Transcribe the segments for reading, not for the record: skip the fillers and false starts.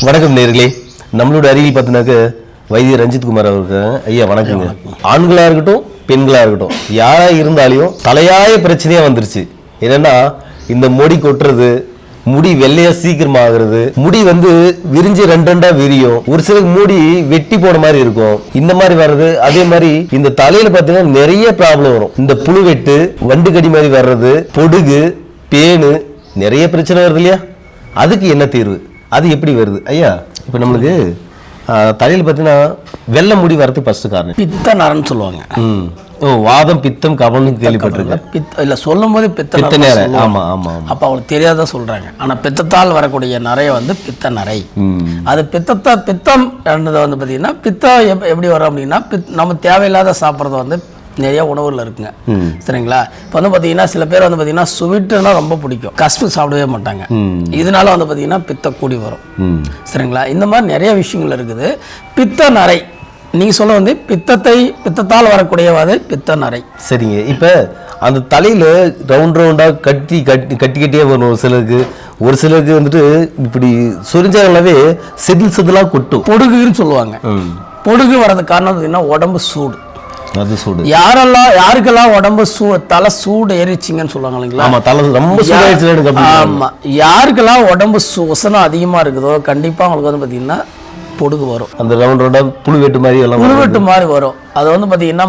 வணக்கம் நேர்களே. நம்மளோட அருகில் பார்த்தினாக்க வைத்தியர் ரஞ்சித் குமார் அவருக்கு ஐயா வணக்கங்க. ஆண்களா இருக்கட்டும் பெண்களா இருக்கட்டும் யாரா இருந்தாலும் தலையாய பிரச்சனையா வந்துருச்சு. என்னன்னா இந்த முடி கொட்டுறது, முடி வெள்ளையா சீக்கிரமா ஆகுறது, முடி விரிஞ்சு ரெண்டா விரியும், ஒரு சிலருக்கு முடி வெட்டி போன மாதிரி இருக்கும், இந்த மாதிரி வர்றது. அதே மாதிரி இந்த தலையில பாத்தீங்கன்னா நிறைய ப்ராப்ளம் வரும். இந்த புழுவெட்டு, வண்டு கடி மாதிரி வர்றது, பொடுகு, பேனு, நிறைய பிரச்சனை வருது இல்லையா? அதுக்கு என்ன தீர்வு? அது எப்படி வருது ஐயா? இப்போ நம்மளுக்கு தலையில் பார்த்தீங்கன்னா வெள்ளை முடி வரதுக்கு ஃபர்ஸ்ட் காரணம் பித்த நரன்னு சொல்லுவாங்க. வாதம், பித்தம், கபம்னு கேள்விப்பட்டிருக்கேன். இல்லை சொல்லும் போது பித்த நரை. ஆமா ஆமா. அப்போ அவங்களுக்கு தெரியாத சொல்றாங்க. ஆனால் பித்தத்தால் வரக்கூடிய நரையை பித்த நரை. அது பித்தம் பார்த்தீங்கன்னா பித்தம் எப்படி வரும் அப்படின்னா, நம்ம தேவையில்லாத சாப்பிட்றது நிறைய உணவுல இருக்குங்க. சரிங்களா? இப்போ பார்த்தீங்கன்னா சில பேர் பார்த்தீங்கன்னா ஸ்வீட்டுனா ரொம்ப பிடிக்கும், கஷ்டம் சாப்பிடவே மாட்டாங்க. இதனால பார்த்தீங்கன்னா பித்த கூடி வரும். சரிங்களா? இந்த மாதிரி நிறைய விஷயங்கள் இருக்குது. பித்த நரை நீங்க சொல்ல பித்தத்தால் வரக்கூடிய பித்த நரை. சரிங்க. இப்போ அந்த தலையில ரவுண்டா கட்டியே வரும். ஒரு சிலருக்கு இப்படி சொரிஞ்சாவே செதிலா கொட்டும், பொடுகுன்னு சொல்லுவாங்க. பொடுகு வர்றதுக்கு காரணம் பார்த்தீங்கன்னா உடம்பு சூடு. அது சூடு. யாருக்கெல்லாம் உடம்பு தலை சூடு ஏறிச்சிங்கன்னு சொல்லுவாங்க இல்லைங்களா? ஆமா, தலை ரொம்ப சூடாயிருச்சு. ஆமா, யாருக்கெல்லாம் உடம்பு உசனம் அதிகமா இருக்குதோ கண்டிப்பா அவங்களுக்கு பார்த்தீங்கன்னா பொடுகு வரும். அந்த ரவுண்டோட புழுவெட்டு மாதிரி வரும். அது பார்த்தீங்கன்னா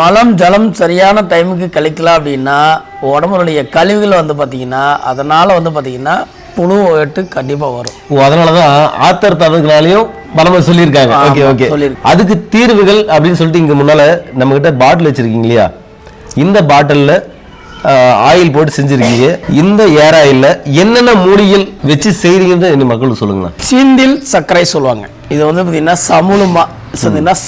மலம் ஜலம் சரியான டைமுக்கு கழிக்கலாம் அப்படின்னா உடம்புடைய கழிவுகள் பார்த்தீங்கன்னா அதனால பார்த்தீங்கன்னா புழு வெட்டு கண்டிப்பா வரும். அதனாலதான் ஆத்தர் தவறுனாலையும் பலமா சொல்லியிருக்காங்க. Okay okay. அதுக்கு தீர்வுகள் அப்படின்னு சொல்லிட்டு இங்க முன்னால நம்ம கிட்ட பாட்டில் வச்சிருக்கீங்க இல்லையா? இந்த பாட்டில்ல ஆயில் போட்டு செஞ்சிருக்கீங்க. இந்த ஏர் ஆயில்ல என்னென்ன மூலிகள் வச்சு செய்றீங்கன்னு மக்களுக்கு சொல்லுங்களா? சீந்தில் சர்க்கரை சொல்லுவாங்க. இது பார்த்தீங்கன்னா சமுலுமா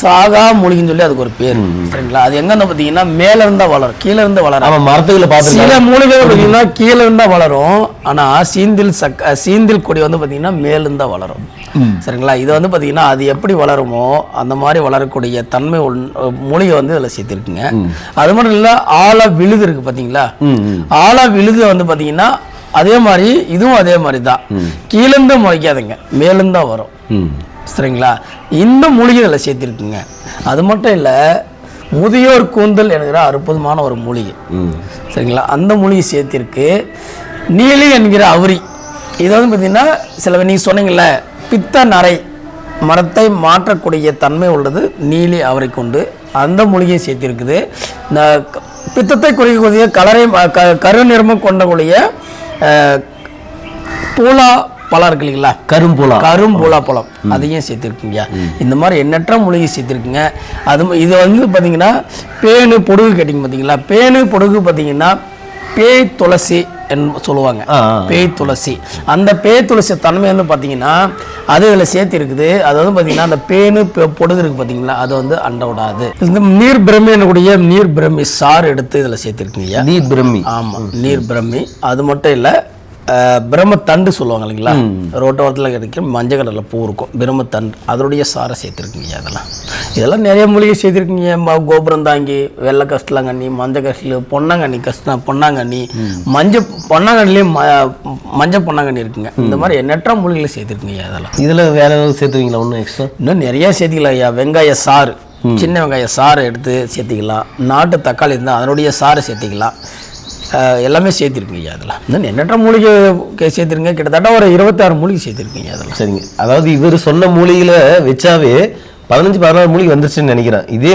சாகா மூலிகைன்னு சொல்லி அதுக்கு ஒரு பேர். சரிங்களா? அது எங்க பார்த்தீங்கன்னா மேல இருந்தா வளரும், கீழே இருந்து வளரும். மரத்துக்குள்ள பார்த்து சில மூலிகை பார்த்தீங்கன்னா கீழே இருந்தா வளரும். ஆனா சீந்தில் கொடி பார்த்தீங்கன்னா மேல இருந்தா வளரும். சரிங்களா? இது பார்த்தீங்கன்னா அது எப்படி வளருமோ அந்த மாதிரி வளரக்கூடிய தன்மை மூலிகை இதுல சேர்த்திருக்குங்க. அது மட்டும் இல்ல, ஆழ விழுது இருக்கு பாத்தீங்களா? ஆழ விழுது பார்த்தீங்கன்னா அதே மாதிரி இதுவும் அதே மாதிரி தான். கீழேருந்து முளைக்காதுங்க, மேலிருந்தா வரும். சரிங்களா? இந்த மூலிகை இதில் சேர்த்திருக்குங்க. அது மட்டும் இல்லை, முதியோர் கூந்தல் என்கிற அற்புதமான ஒரு மூலிகை. சரிங்களா? அந்த மூலிகை சேர்த்திருக்கு. நீலி என்கிற அவுரி, இது பார்த்தீங்கன்னா சில நீங்கள் சொன்னீங்கல்ல, பித்த நரை மரத்தை மாற்றக்கூடிய தன்மை உள்ளது நீலி அவரை கொண்டு அந்த மூலிகையை சேர்த்திருக்குது. இந்த பித்தத்தை குறைக்கக்கூடிய கரு நிறமும் கொண்டக்கூடிய பூலா பழம் இருக்கு இல்லைங்களா? கரும்பூலா பழம், அதையும் சேர்த்திருக்குங்க. இந்த மாதிரி எண்ணற்ற மூலிகை சேர்த்திருக்குங்க. இது பார்த்தீங்கன்னா பேனு பொடுகு கேட்டிங்க பார்த்தீங்களா? பேனு பொடுகு பார்த்தீங்கன்னா பேய் துளசி சொல்லுவாங்க. பேய் துளசி, அந்த பேய் துளசி தன்மை பார்த்தீங்கன்னா அது இதில் சேர்த்திருக்குது. அது பார்த்தீங்கன்னா அந்த பேனு பொடுகு இருக்கு பார்த்தீங்களா, அது அண்ட விடாது. இந்த நீர் பிரம்மியனுடைய நீர் பிரம்மி சாறு எடுத்து இதில் சேர்த்திருக்குங்க. நீர் பிரம்மி. ஆமாம், நீர் பிரம்மி. அது மட்டும் இல்லை, பிரம்மத்தண்டு சொல்லுவாங்க இல்லைங்களா? ரோட்டோரத்தில் கிடைக்கும் மஞ்சள் கடலில் பூ இருக்கும், பிரம்மத்தண்டு, அதனுடைய சாரை சேர்த்துருக்குங்க. இதெல்லாம் நிறைய மூலிகை சேர்த்துருக்குங்க. கோபுரந்தாங்கி, வெள்ளை கஷ்டலாங்கண்ணி, மஞ்சள் கஷ்டல், பொன்னாங்கண்ணி, பொன்னாங்கண்ணிலேயே மஞ்சள் பொன்னாங்கண்ணி இருக்குங்க. இந்த மாதிரி எண்ணற்ற மூலிகளை சேர்த்துருக்குங்க. இதில் வேற ஏதாவது சேர்த்துவீங்களா? ஒன்றும் எக்ஸ்ட்ரா இன்னும் நிறைய சேர்த்துக்கலாம் ஐயா. வெங்காய சாறு, சின்ன வெங்காய சாறை எடுத்து சேர்த்திக்கலாம். நாட்டு தக்காளி இருந்தால் அதனுடைய சாறை சேர்த்திக்கலாம். எல்லாமே சேர்த்திருக்கீங்க. அதெல்லாம் இன்னும் எண்ணற்ற மூலிகை சேர்த்திருங்க. கிட்டத்தட்ட ஒரு 26 மூலிகை சேர்த்திருக்கீங்க. அதெல்லாம் சரிங்க. அதாவது இவர் சொன்ன மூலிகையில வச்சாவே 15-16 மூலிகை வந்துருச்சுன்னு நினைக்கிறேன். இதே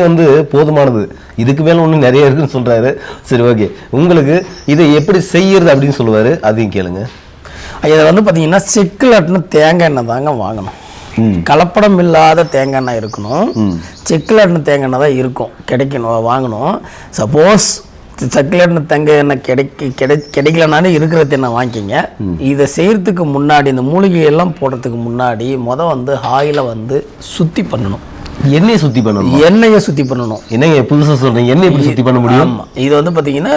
போதுமானது, இதுக்கு மேலே ஒன்றும் நிறைய இருக்குன்னு சொல்றாரு. சரி, ஓகே. உங்களுக்கு இதை எப்படி செய்யறது அப்படின்னு சொல்லுவாரு, அதையும் கேளுங்க. இதை பார்த்தீங்கன்னா செக்கிலாட்டின தேங்காய் எண்ணெய் தாங்க வாங்கணும். கலப்படம் இல்லாத தேங்காய் எண்ணெய் இருக்கணும். செக்கிலாட்டின தேங்காய் எண்ணெய் தான் இருக்கும், கிடைக்கணும், வாங்கணும். சப்போஸ் சக்கிலேட்னு தேங்காய் எண்ணெய் கிடைக்கலனாலும் இருக்கிற தென்னை வாங்கிக்கிங்க. இதை செய்யறதுக்கு முன்னாடி, இந்த மூலிகையெல்லாம் போடுறதுக்கு முன்னாடி ஆயிலை சுத்தி பண்ணணும். எண்ணெயை சுத்தி பண்ணணும். எண்ணெயை சுத்தி பண்ணணும். என்னங்க புதுசாக சொல்றீங்க? எண்ணெய் எப்படி சுத்தி பண்ண முடியும்? இது பார்த்தீங்கன்னா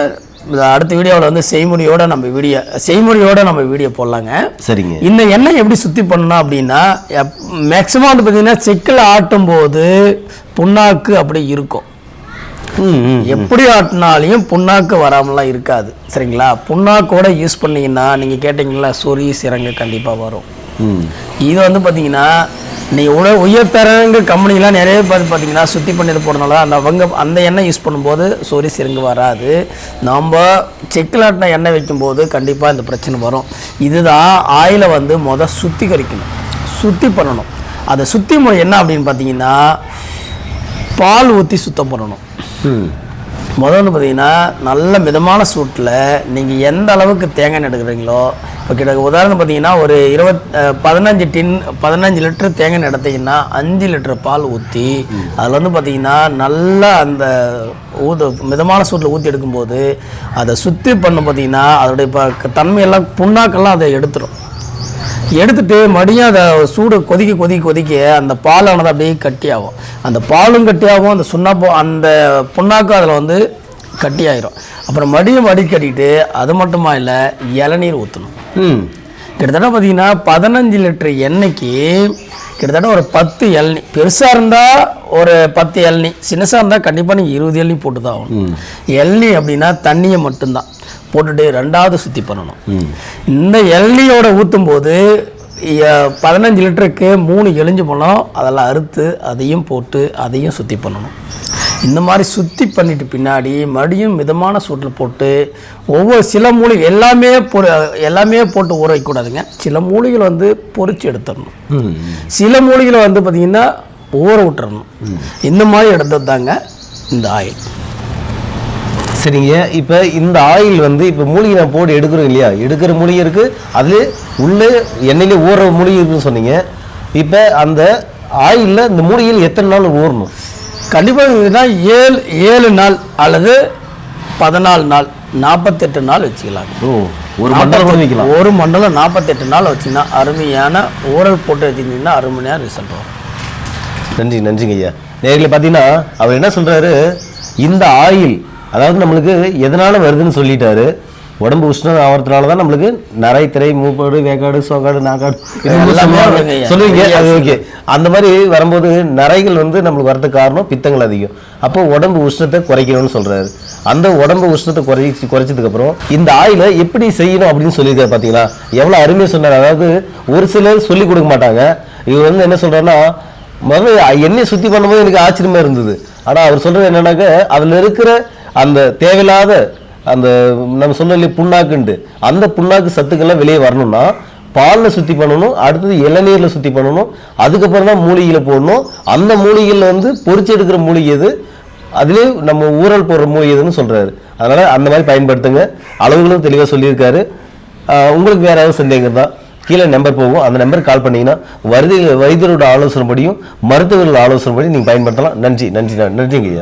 அடுத்த வீடியோவில் செய்முறையோட நம்ம வீடியோ போடலாங்க. சரிங்க. இந்த எண்ணெய் எப்படி சுத்தி பண்ணணும் அப்படின்னா, மேக்சிமம் பார்த்தீங்கன்னா செக்கில் ஆட்டும் போது புண்ணாக்கு அப்படி இருக்கும். எப்படி ஆட்டினாலையும் புண்ணாக்கு வராமலாம் இருக்காது. சரிங்களா? புண்ணாக்கோட யூஸ் பண்ணீங்கன்னா நீங்கள் கேட்டிங்களா, சொறி சிரங்கு கண்டிப்பாக வரும். இது வந்து பார்த்தீங்கன்னா நீங்கள் உயர்தரங்க கம்பெனிலாம் நிறைய பேர் பார்த்தீங்கன்னா சுத்தி பண்ணி போடுறதுனால அந்த எண்ணெய் யூஸ் பண்ணும்போது சொறி சிறுங்கு வராது. நம்ம செக்கிலாட்டின எண்ணெய் வைக்கும்போது கண்டிப்பாக இந்த பிரச்சனை வரும். இதுதான் ஆயிலை வந்து சுத்திகரிக்கணும், சுத்தி பண்ணணும். அதை சுத்தி முறை என்ன அப்படின்னு பார்த்தீங்கன்னா பால் ஊற்றி சுத்தம் பண்ணணும். வந்து பார்த்தீங்கன்னா நல்ல மிதமான சூட்டில் நீங்கள் எந்த அளவுக்கு தேங்காய் எடுக்கிறீங்களோ, இப்போ கிட்ட உதாரணம் பார்த்தீங்கன்னா ஒரு 15 லிட்டர் தேங்காய் எடுத்தீங்கன்னா 5 லிட்டர் பால் ஊற்றி அதில் வந்து பார்த்தீங்கன்னா நல்லா அந்த மிதமான சூட்டில் ஊற்றி எடுக்கும்போது அதை சுத்தி பண்ண பார்த்தீங்கன்னா அதோடைய இப்போ தன்மையெல்லாம் புண்ணாக்கெல்லாம் அதை எடுத்துட்டு மறுபடியும் அதை சூடு கொதிக்க அந்த பாலானது அப்படியே கட்டியாகும். அந்த பாலும் கட்டியாகும், அந்த அந்த புண்ணாக்கும் அதில் வந்து கட்டியாயிரும். அப்புறம் மறுபடியும் வடிகட்டிட்டு அது மட்டுமா இல்லை, இளநீர் ஊற்றணும். கிட்டத்தட்ட பார்த்தீங்கன்னா 15 லிட்டர் எண்ணெய்க்கு கிட்டத்தட்ட ஒரு 10 இளநீ. பெருசாக இருந்தால் ஒரு 10 இளநீ, சின்னசாக இருந்தால் கண்டிப்பாக நீங்கள் 20 இளநீ போட்டு தான் ஆகணும். இளநீ அப்படின்னா தண்ணியை மட்டும்தான் போட்டுட்டு 2வது சுத்தி பண்ணணும். இந்த இளநியோட ஊற்றும் போது 15 லிட்டருக்கு 3 எலுஞ்சு பழம் அதெல்லாம் அறுத்து அதையும் போட்டு அதையும் சுத்தி பண்ணணும். இந்த மாதிரி சுத்தி பண்ணிட்டு பின்னாடி மறுபடியும் மிதமான சூட்டில் போட்டு ஒவ்வொரு சில மூலிகை எல்லாமே போட்டு ஊற வைக்கக்கூடாதுங்க. சில மூலிகைகள் வந்து பொரிச்சு எடுத்துடணும், சில மூலிகைகளை வந்து பார்த்தீங்கன்னா ஊற விட்டுறணும். இந்த மாதிரி எடுத்தது தாங்க இந்த ஆயில். சரிங்க. இப்போ இந்த ஆயில் வந்து இப்போ மூலிகை நான் போட்டு எடுக்கிறோம் இல்லையா, எடுக்கிற மூலிகை இருக்குது, அதுலேயே உள்ளே எண்ணெயிலே ஊற மூலிகை இருக்குன்னு சொன்னீங்க. இப்போ அந்த ஆயிலில் இந்த மூலிகையில் எத்தனை நாள் ஊறணும்? கண்டிப்பாக 7 நாள் அல்லது 14 நாள் 48 நாள் வச்சுக்கலாம். ஒரு மண்டலம் வைக்கலாம். ஒரு மண்டலம் 48 நாள் வச்சுன்னா அருமையான ஊறல் போட்டு வச்சுருந்தீங்கன்னா அருமையான ரிசல்ட் வரும். நன்றிங்க ஐயா. நேரில் பார்த்தீங்கன்னா அவர் என்ன சொல்கிறாரு, இந்த ஆயில் அதாவது நம்மளுக்கு எதனால் வருதுன்னு சொல்லிட்டாரு. உடம்பு உஷ்ணம் ஆகிறதுனால தான் நம்மளுக்கு நரை, திரை, மூப்பாடு, வேக்காடு, சோக்காடு, நாக்காடு சொல்லுவீங்க. அது ஓகே. அந்த மாதிரி வரும்போது நரைகள் வந்து நம்மளுக்கு வரதுக்கு காரணம் பித்தங்கள் அதிகம். அப்போ உடம்பு உஷ்ணத்தை குறைக்கணும்னு சொல்கிறாரு. அந்த உடம்பு உஷ்ணத்தை குறைச்சதுக்கப்புறம் இந்த ஆயிலை எப்படி செய்யணும் அப்படின்னு சொல்லியிருக்காரு. பார்த்தீங்களா எவ்வளோ அருமையாக சொன்னார். அதாவது ஒரு சிலர் சொல்லிக் கொடுக்க மாட்டாங்க. இவர் வந்து என்ன சொல்கிறாருன்னா, முதல்ல எண்ணெய் சுத்தி பண்ணும்போது எனக்கு ஆச்சரியமாக இருந்தது. ஆனால் அவர் சொல்கிறது என்னன்னாக்க அதில் இருக்கிற அந்த தேவையில்லாத அந்த நம்ம சொன்ன புண்ணாக்குண்டு அந்த புண்ணாக்கு சத்துக்கள்லாம் வெளியே வரணும்னா பாலில் சுற்றி பண்ணணும், அடுத்தது இளநீரில் சுற்றி பண்ணணும், அதுக்கப்புறம் தான் மூலிகையில் போடணும். அந்த மூலிகையில் வந்து பொரிச்சு எடுக்கிற மூலிகை எது, அதுலேயே நம்ம ஊறல் போடுற மூலிகை எதுன்னு சொல்கிறாரு. அதனால் அந்த மாதிரி பயன்படுத்துங்க. அளவுகளும் தெளிவாக சொல்லியிருக்காரு. உங்களுக்கு வேறு ஏதாவது சந்தேகம் தான் கீழே நம்பர் போகும், அந்த நம்பருக்கு கால் பண்ணிங்கன்னா வைத்தியரோட ஆலோசனைப்படியும் மருத்துவர்களோட ஆலோசனைப்படி நீங்கள் பயன்படுத்தலாம். நன்றிங்க ஐயா.